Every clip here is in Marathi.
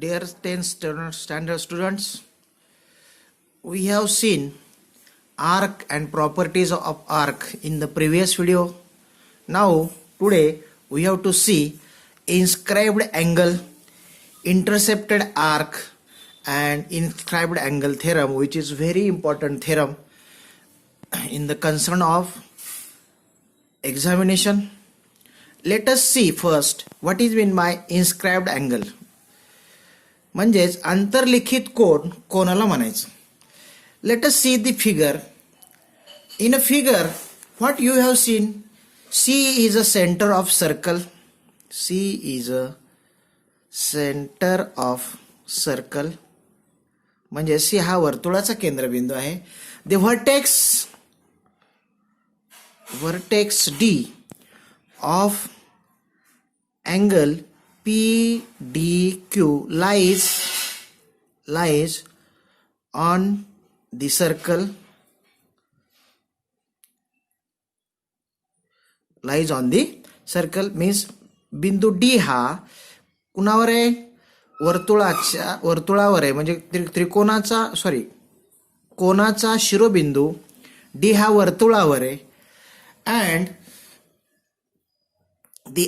Dear 10th standard students, we have seen arc and properties of arc in the previous video. Now today we have to see inscribed angle, intercepted arc and inscribed angle theorem, which is very important theorem in the concern of examination. Let us see first what is meant by inscribed angle. म्हणजेच अंतर्लिखित कोन कोणाला म्हणायचं. Let us see the figure. In a figure what you have seen, C is a centre of circle. C is a centre of circle म्हणजे सी हा वर्तुळाचा केंद्रबिंदू आहे. The vertex D of angle PDQ lies on the circle, means बिंदू डी हा कुणावर आहे, वर्तुळावर आहे. म्हणजे कोणाचा शिरोबिंदू डी हा वर्तुळावर आहे. And the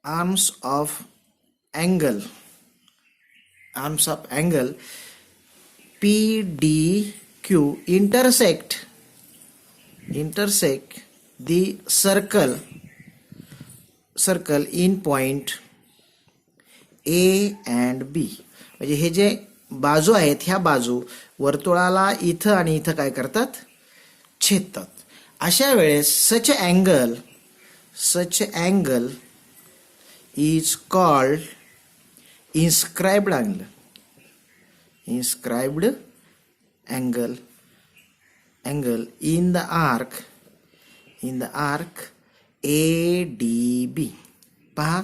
arms of angle PDQ intersect the circle in point A and B. म्हणजे हे जे बाजू आहेत ह्या बाजू वर्तुळाला इथं आणि इथं काय करतात, छेदतात. अशा वेळेस such angle is called inscribed angle in the arc ADB. पहा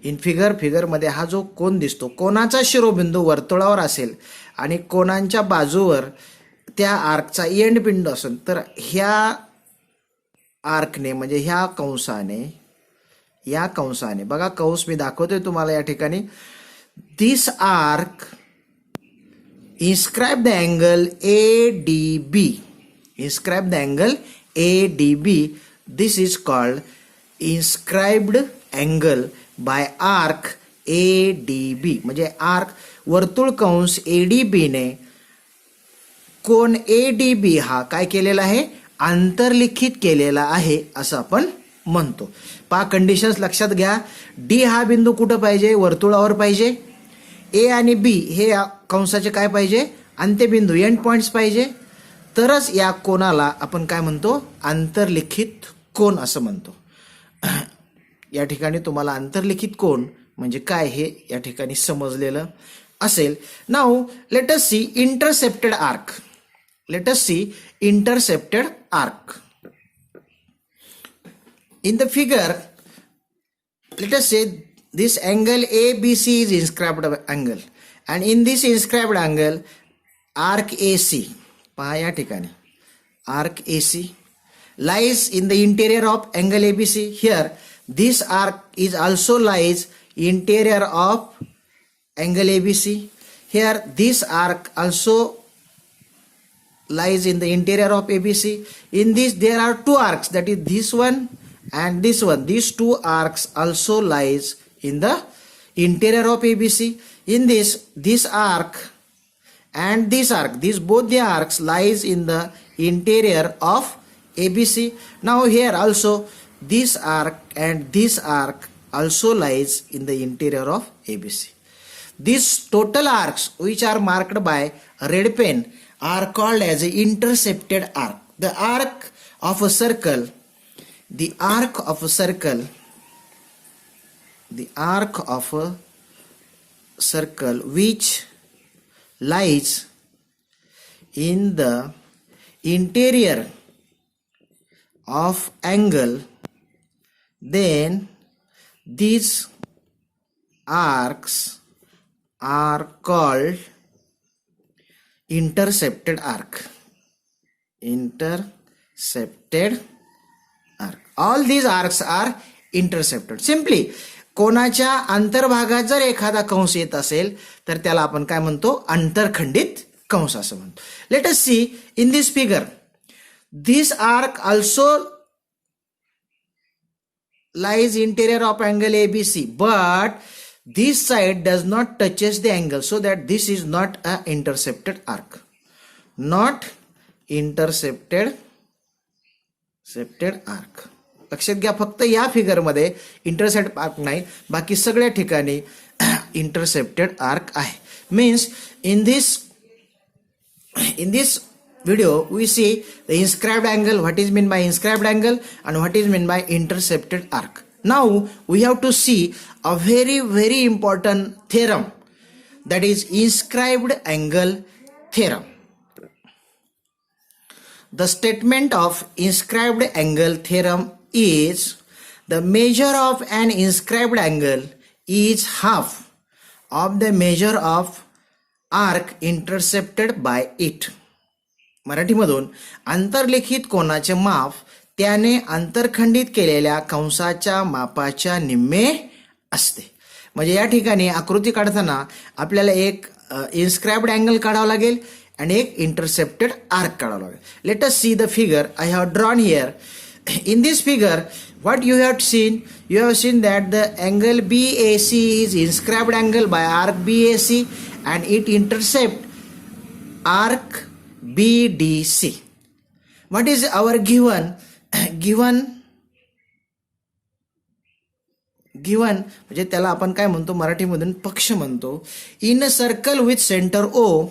इन फिगर मध्ये हा जो कोन दिसतो, कोणाचा शिरोबिंदू वर्तुळावर असेल आणि कोणांच्या बाजूवर त्या आर्कचा एंड बिंदू असेल, तर ह्या आर्कने म्हणजे ह्या कंसाने बघा, कंस मी दाखवतोय तुम्हाला या ठिकाणी. This arc inscribe the angle ADB. This is called inscribed angle by arc ADB. म्हणजे आर्क वर्तुळ कंस ADB ने कोन ADB हा काय केलेला आहे, आंतरलिखित केलेला आहे असं आपण म्हणतो. पहा कंडिशन्स लक्षात घ्या. डी हा बिंदू कुठं पाहिजे, वर्तुळावर पाहिजे. ए आणि बी हे कंसाचे काय पाहिजे, अंत्यबिंदू एंड पॉइंट्स पाहिजे. तरच या कोणाला आपण काय म्हणतो, आंतरलिखित कोन असं म्हणतो. या ठिकाणी तुम्हाला आंतरलिखित कोन म्हणजे काय हे या ठिकाणी समजलेलं असेल. Now let us see intercepted arc. In the figure, let us say this angle ABC is inscribed angle, and in this inscribed angle, arc AC, पहा या ठिकाणी arc AC lies in the interior of angle ABC. Here, this arc is also lies interior of angle ABC. Here, this arc also lies in the interior of ABC. In this, there are two arcs, that is this one and this one. These two arcs also lies in the interior of ABC. In this arc and this arc, both the arcs lies in the interior of ABC. Now here also this arc and this arc also lies in the interior of ABC. These total arcs which are marked by red pen are called as an intercepted arc. The arc of a circle which lies in the interior of angle, then these arcs are called intercepted arc. All these arcs are intercepted. Simply कोणाच्या अंतर्भागात जर एखादा कंस येत असेल तर त्याला आपण काय म्हणतो, अंतरखंडित कंस असं म्हणतो. Let us see in this figure. This arc also lies interior of angle ABC, but this side does not touches the angle, so that this is not a intercepted arc. Not intercepted arc. लक्षात घ्या, फक्त या फिगर मध्ये इंटरसेप्ट आर्क नाही, बाकी सगळ्या ठिकाणी इंटरसेप्टेड आर्क आहे. Means in this video we see the inscribed angle, what is meant by inscribed angle and what is meant by intercepted arc. Now we have to see a very important theorem, that is inscribed angle theorem. The statement of inscribed angle theorem is the measure of an inscribed angle is half of the measure of arc intercepted by it. मराठीमधून अंतर्लिखित कोनाचे माप त्याने अंतरखंडित केलेल्या कंसाच्या मापाच्या निम्मे असते. म्हणजे या ठिकाणी आकृती काढताना आपल्याला एक इन्स्क्राइब्ड अँगल काढावा लागेल आणि एक इंटरसेप्टेड आर्क काढावा लागेल. Late us see the figure I have drawn here. In this figure what you have seen that the angle BAC is inscribed angle by arc BAC and it intercept arc BDC. What is our given म्हणजे त्याला आपण काय म्हणतो, मराठीमधून पक्ष म्हणतो. In a circle with centre O,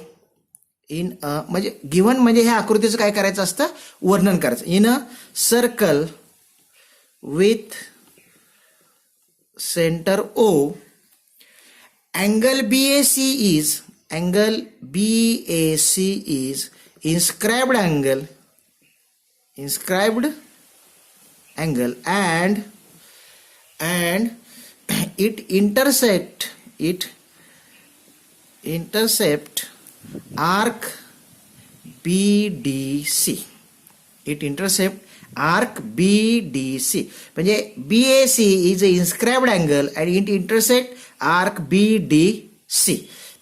in म्हणजे गिव्हन म्हणजे ह्या आकृतीचं काय करायचं असतं, वर्णन करायचं. In a circle with center O, angle BAC is inscribed angle and it intercept arc BDC. It intercept arc BDC. म्हणजे BAC is a inscribed angle and it intersect arc BDC.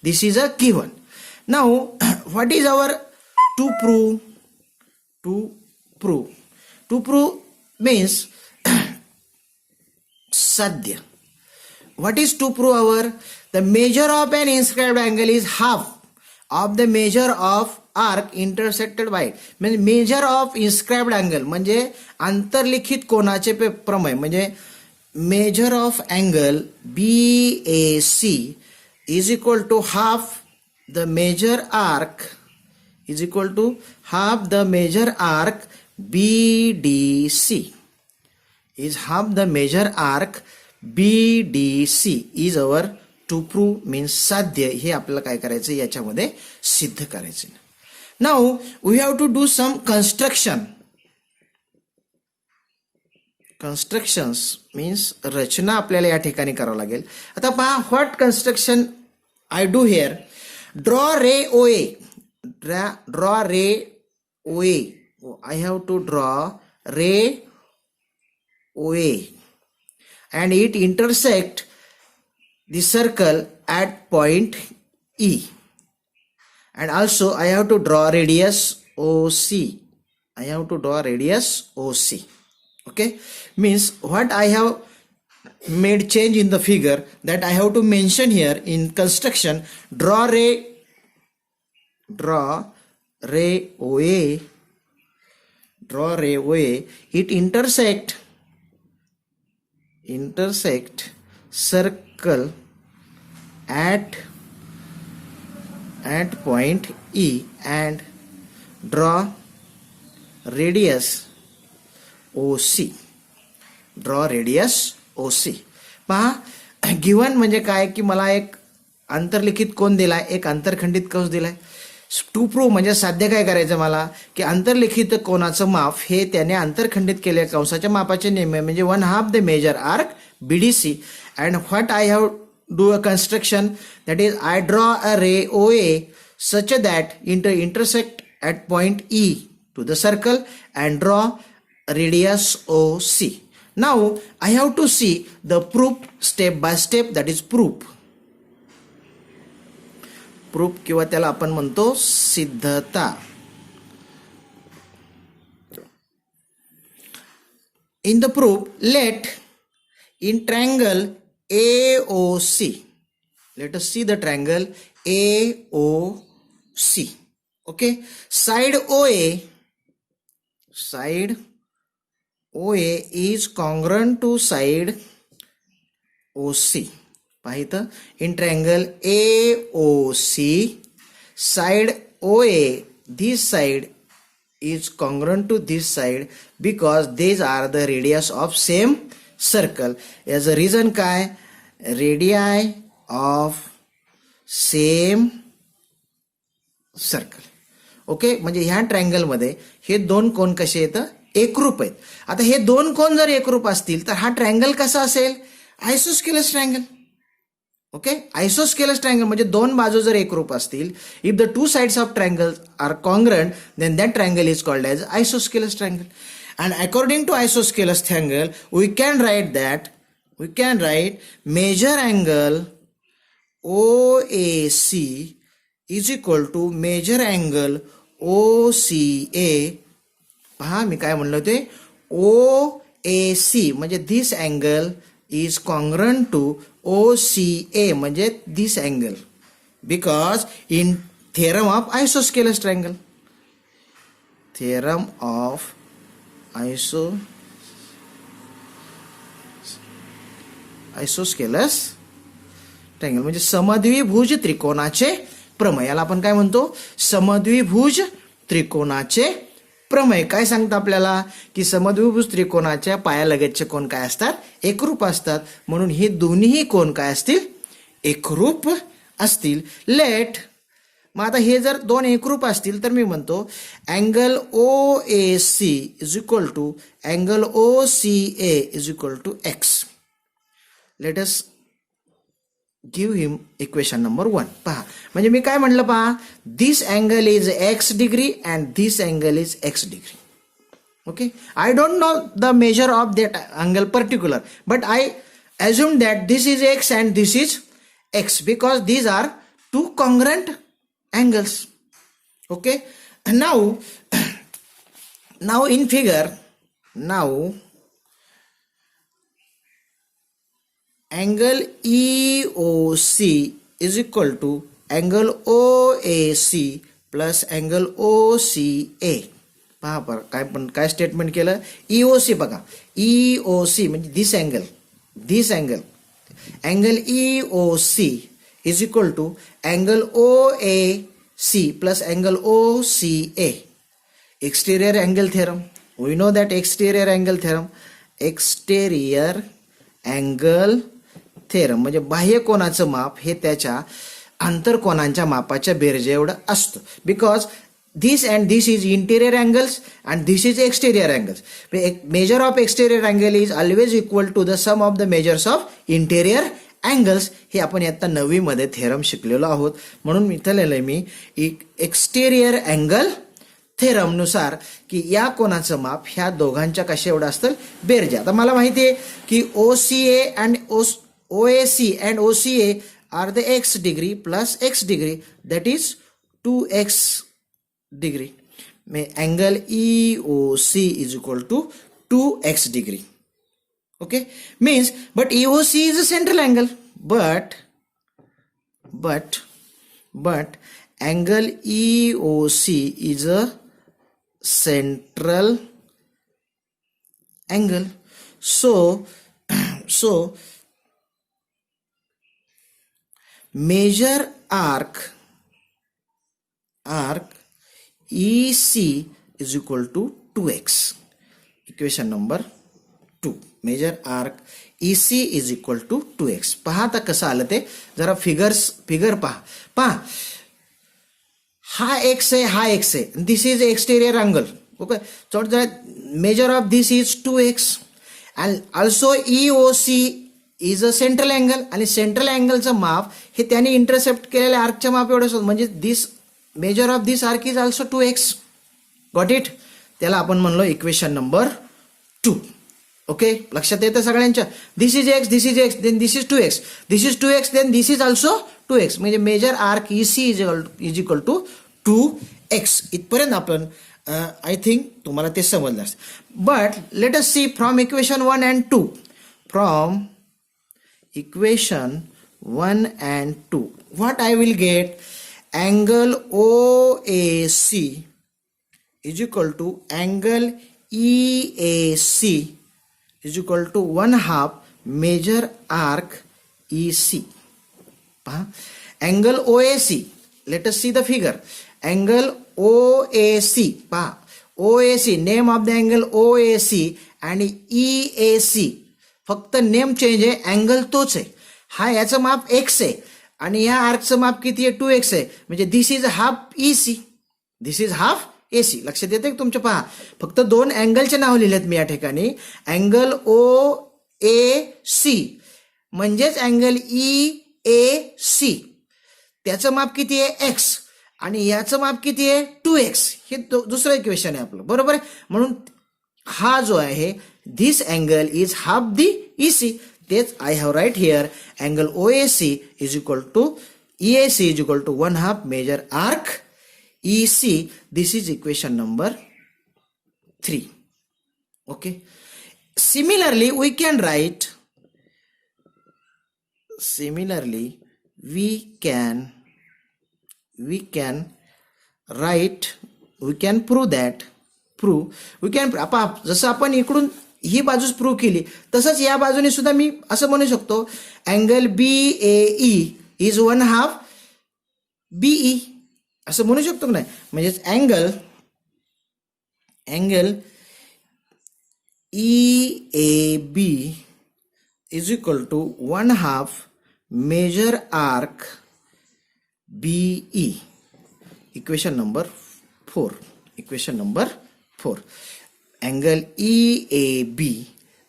This is a given. Now what is our to prove? To prove means sadhya. What is to prove our? The measure of an inscribed angle is half of the measure of arc intersected by it. म्हणजे मेजर ऑफ इन्स्क्राइब्ड अँगल म्हणजे अंतर्लिखित कोनाचे प्रमेय, म्हणजे measure of angle BAC is equal to half the measure arc BDC is half the measure arc BDC is our to prove means साध्य. हे आपल्याला काय करायचं, याच्यामध्ये सिद्ध करायचं. Now we have to do some constructions means रचना आपल्याला या ठिकाणी करावं लागेल. आता पहा, what construction I do here. Draw ray OA. I have to draw ray OA and it intersect the circle at point E. And also I have to draw radius OC. Okay, means what I have made change in the figure, that I have to mention here in construction. Draw ray OA. It intersect circle at point E and draw radius OC. पहा, गिवन म्हणजे काय की मला एक अंतर्लिखित कोन दिलाय, एक अंतरखंडित कंस दिलाय. टू प्रूव्ह म्हणजे साध्य काय करायचं मला, की अंतर्लिखित कोनाचं माप हे त्याने अंतरखंडित केलेल्या कंसाच्या मापाचे निम्मे म्हणजे 1/2 the measure arc BDC. And what I have do a construction, that is I draw a ray OA such that intersect at point E to the circle and draw radius OC. Now I have to see the proof step by step, that is proof. Proof किंवा त्याला आपण म्हणतो सिद्धता. In the proof, let in triangle AOC, let us see the triangle AOC. Okay, side OA is congruent to side OC. पाहितं, in triangle AOC, side OA, this side is congruent to this side because these are the radius of same circle. As a reason काय, radii of same circle. Okay, म्हणजे ह्या ट्रायंगल मध्ये हे दोन कोन कसे येतं, एकरूप आहेत. आता हे दोन कोन जर एकरूप असतील तर हा ट्रायंगल कसा असेल, isosceles triangle. Okay, isosceles triangle म्हणजे दोन बाजू जर एकरूप असतील, if the two sides of triangle are congruent, then that triangle is called as isosceles triangle. And according to isosceles triangle we can write measure angle OAC is equal to measure angle OCA. पहा मी काय म्हणलो ते, OAC म्हणजे this angle is congruent to OCA म्हणजे this angle, because in theorem of isosceles triangle, theorem of isosceles triangle म्हणजे समद्विभुज त्रिकोणाचे प्रमेय. याला आपण काय म्हणतो, समद्विभुज त्रिकोणाचे प्रमेय. काय सांगतं आपल्याला की समद्विभुज त्रिकोणाच्या पायालगतचे कोण काय असतात, एकरूप असतात. म्हणून हे दोन्ही कोण काय असतील, एकरूप असतील. लेट, मग आता हे जर दोन एकरूप असतील तर मी म्हणतो angle OAC is equal to angle OCA is equal to X. Let us give him equation number 1. पहा, म्हणजे मी काय म्हणलं, पहा, this angle is x degree and this angle is x degree. Okay, I don't know the measure of that angle particular, but I assume that this is x and this is x because these are two congruent angles. Okay, and now in figure, now angle EOC is equal to angle OAC plus angle OCA. पहा काय स्टेटमेंट केलं, EOC बघा, EOC म्हणजे this angle angle EOC is equal to angle OAC plus angle OCA. Exterior angle theorem, we know that exterior angle theorem म्हणजे बाह्य कोनाचं माप हे त्याच्या आंतरकोनांच्या मापाच्या बेरजे एवढं असतं. Because this and this is interior angles and this is exterior angles. Measure of exterior angle is always equal to the sum of the measures of interior angles. हे आपण आता 9वी मध्ये थेरम शिकलेलो आहोत. म्हणून इथं लिहिलंय मी एक्सटेरियर अँगल थेरम नुसार की या कोणाचं माप ह्या दोघांच्या कशा एवढं असतं, बेरजे. आता मला माहिती आहे की OCA and OAC and OCA are the x degree plus x degree, that is 2x degree. Angle EOC is equal to 2x degree. Okay, means but EOC is a central angle, but angle EOC is a central angle. So measure arc EC is equal to 2x. Equation number 2. Measure arc EC is equal to 2x. पहा आता कसं आलं ते, जरा फिगर पहा हा x आहे, हा x आहे. This is exterior angle. Okay, so measure of this is 2x and also EOC is a central angle आणि सेंट्रल अँगलचं माप हे त्याने इंटरसेप्ट केलेल्या आर्कच्या माप एवढं असतं. म्हणजे this measure of this arc is also 2x. Got it. त्याला आपण म्हणलो इक्वेशन नंबर 2. ओके, लक्षात येतं सगळ्यांच्या. This is x, this is x, then this is 2x, this is 2x, then this is also 2x. म्हणजे measure arc EC is equal to 2x. इथपर्यंत आपण आय थिंक तुम्हाला ते समजलं. But let us see from equation 1 and 2. From equation 1 and 2, what I will get? Angle OAC is equal to angle EAC is equal to 1/2 major arc EC. पहा, angle OAC, let us see the figure. Angle OAC, पहा, OAC, name of the angle OAC and EAC, फक्त नेम चेंज आहे, अँगल तोच आहे. हा याचं माप x आहे आणि या आर्कचं माप किती आहे? 2x आहे. म्हणजे this is half EC, this is half AC. लक्षात येते की तुमच्या? पहा, फक्त दोन अँगलचे नाव लिहिलेत मी या ठिकाणी. अँगल OAC म्हणजेच अँगल EAC, त्याचं माप किती आहे? x, आणि याचं माप किती आहे? 2x. हे दुसरं इक्वेशन आहे आपलं, बरोबर आहे. म्हणून हा जो आहे, this angle is half the EC. तेच I have right here, angle OAC is equal to EAC is equal to 1/2 major arc EC. This is equation number 3. Okay. Similarly, we can write. Similarly, we can write. We can prove that. We can. जसं आपण इकडून ही बाजूच प्रूव्ह केली, तसंच या बाजूने सुद्धा मी असं म्हणू शकतो, अँगल BAE इज 1/2 BE, असं म्हणू शकतो की नाही? म्हणजेच angle EAB is equal to 1/2 measure arc BE. Equation number 4. Equation number 4. Angle EAB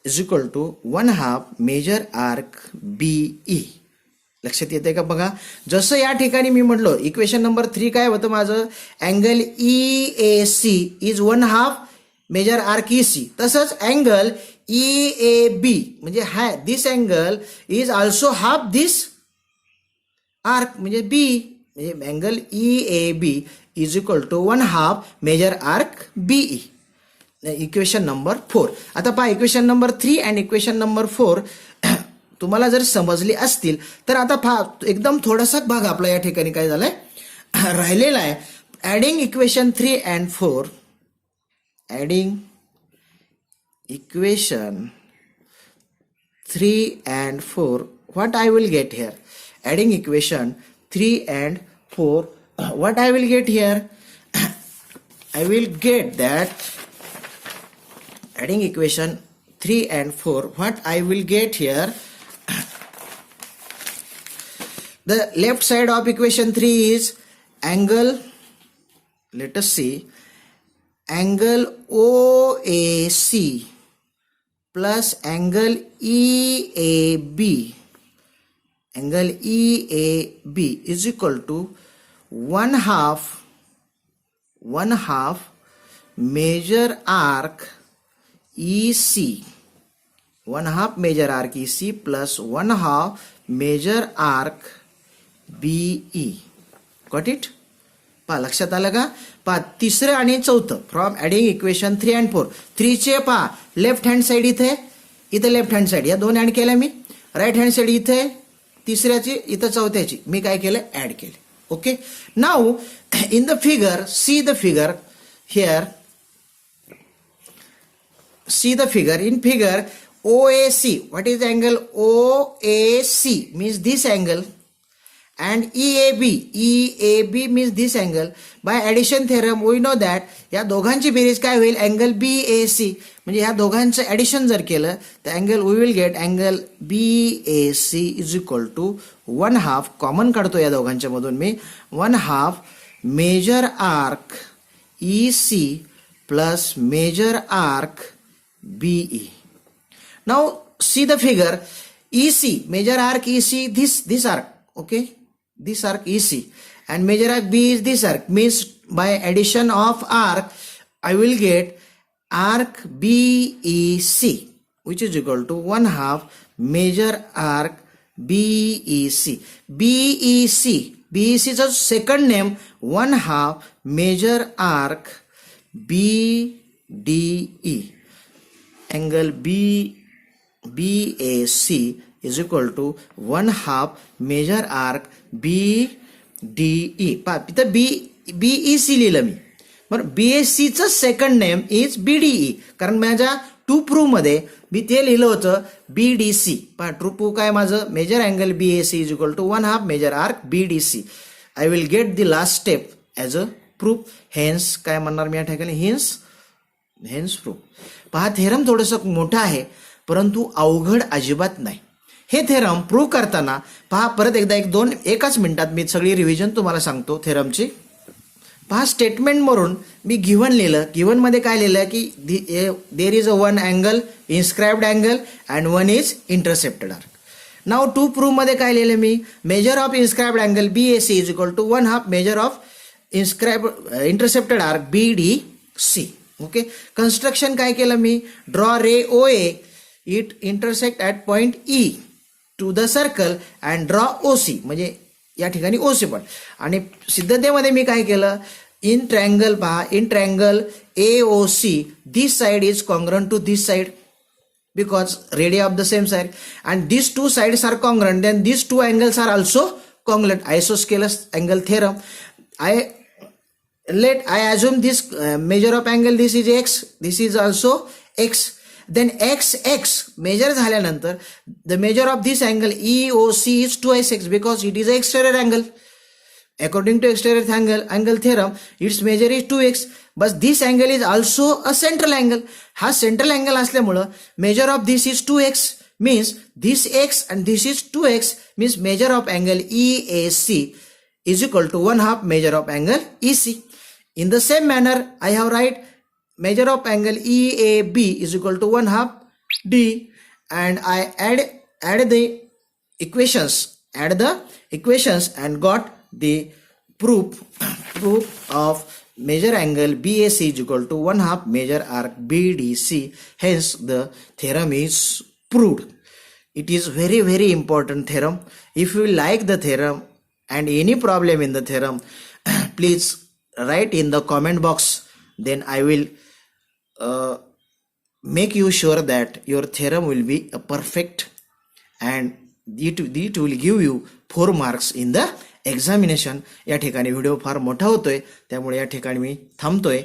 is equal to 1/2 major arc BE. लक्षात येते का? बघा, जसं या ठिकाणी मी म्हटलो इक्वेशन नंबर 3 काय होतं माझं? Angle EAC is 1/2 measure arc EC. तसंच अँगल EAB म्हणजे हा this angle is also half this arc म्हणजे B. म्हणजे angle EAB is equal to 1/2 measure arc BE. Equation number 4. आता पहा, equation number 3 and equation number 4 तुम्हाला जर समजली असतील तर आता पहा, एकदम थोडासा भाग आपला या ठिकाणी काय झालाय राहिलेला आहे. Adding equation 3 and 4, adding equation 3 and 4, what I will get here? Adding equation 3 and 4, what I will get here? I will get that adding equation 3 and 4, what I will get here, the left side of equation 3 is angle, let us see, angle OAC plus angle EAB. Angle EAB is equal to 1/2 major arc EC, 1/2 major arc EC plus 1/2 major arc BE. Got it? पहा, लक्षात आलं का? पहा, तिसरं आणि चौथं फ्रॉम ऍडिंग इक्वेशन 3 अँड 4. 3 चे पहा लेफ्ट हँड साईड इथे लेफ्ट हँड साईड, या दोन ऍड केल्या मी. राईट हँड साईड इथे तिसऱ्याची, इथं चौथ्याची मी काय केलं? ऍड केले. Okay, now in the figure, see the figure here, see the figure. In figure OAC, what is the angle OAC? Means this angle, and EAB means this angle. By addition theorem we know that या दोघांची बेरीज काय होईल? Angle BAC. म्हणजे ह्या दोघांचं ऍडिशन जर केलं तर angle we will get angle BAC is equal to 1/2, common काढतो या दोघांच्या मधून मी, 1/2 measure arc EC plus measure arc BE. Now see the figure. EC, major arc EC, this arc, okay, this arc EC, and major arc B is this arc. Means by addition of arc I will get arc BEC. which is equal to 1/2 major arc BEC. BEC's second name 1/2 major arc BDE. Angle BAC is equal to 1/2 major arc BDE. पहा इथं BEC लिहिलं मी, बरं. BACचं सेकंड नेम इज BDE, कारण माझ्या टू प्रूव्ह मध्ये मी ते लिहिलं होतं BDC. पहा ट्रू प्रूव्ह काय माझं, measure angle BAC is equal to 1/2 measure arc BDC. I will get the last step as a proof. Hence काय म्हणणार मी या ठिकाणी, हेन्स प्रूफ. पहा थेरम थोडंसं मोठं आहे परंतु अवघड अजिबात नाही. हे थेरम प्रूव्ह करताना पहा परत एकदा एकाच मिनिटात मी सगळी रिव्हिजन तुम्हाला सांगतो थेरमची. पहा स्टेटमेंटवरून मी गिव्हन लिहिलं. गिव्हनमध्ये काय लिहिलं की there is a one angle inscribed angle and one is intercepted arc. Now to प्रूव्हमध्ये काय लिहिलं मी, measure of inscribed angle BAC is equal to 1/2 measure of intercepted arc BDC. Okay. Construction काय केलं मी, draw ray OA, it intersect at point E to the circle and draw OC, म्हणजे या ठिकाणी OC पण. आणि सिद्धतेमध्ये मी काय केलं, इन ट्रायंगल पहा, in triangle AOC this side is congruent to this side because radii of the same side and these two sides are congruent, then these two angles are also congruent. Isosceles angle theorem. I assume this measure of angle, this is x, this is also x, then x measure झाल्यानंतर the measure of this angle EOC is 2x because it is an exterior angle. According to exterior angle theorem, its measure is 2x, but this angle is also a central angle. हा central angle असल्यामुळं measure of this is 2x, means this x and this is 2x, means measure of angle EAC is equal to 1/2 measure of angle EC. In the same manner, I have write measure of angle EAB is equal to 1/2 D, and I add the equations and got the proof of measure angle BAC is equal to 1/2 measure arc BDC. Hence the theorem is proved. It is very, very important theorem. If you like the theorem and any problem in the theorem, please write in the comment box. Then I will make you sure that your theorem will be perfect and it will give you 4 marks in the examination. या ठिकाणी व्हिडिओ फार मोठा होतोय त्यामुळे या ठिकाणी मी थांबतोय.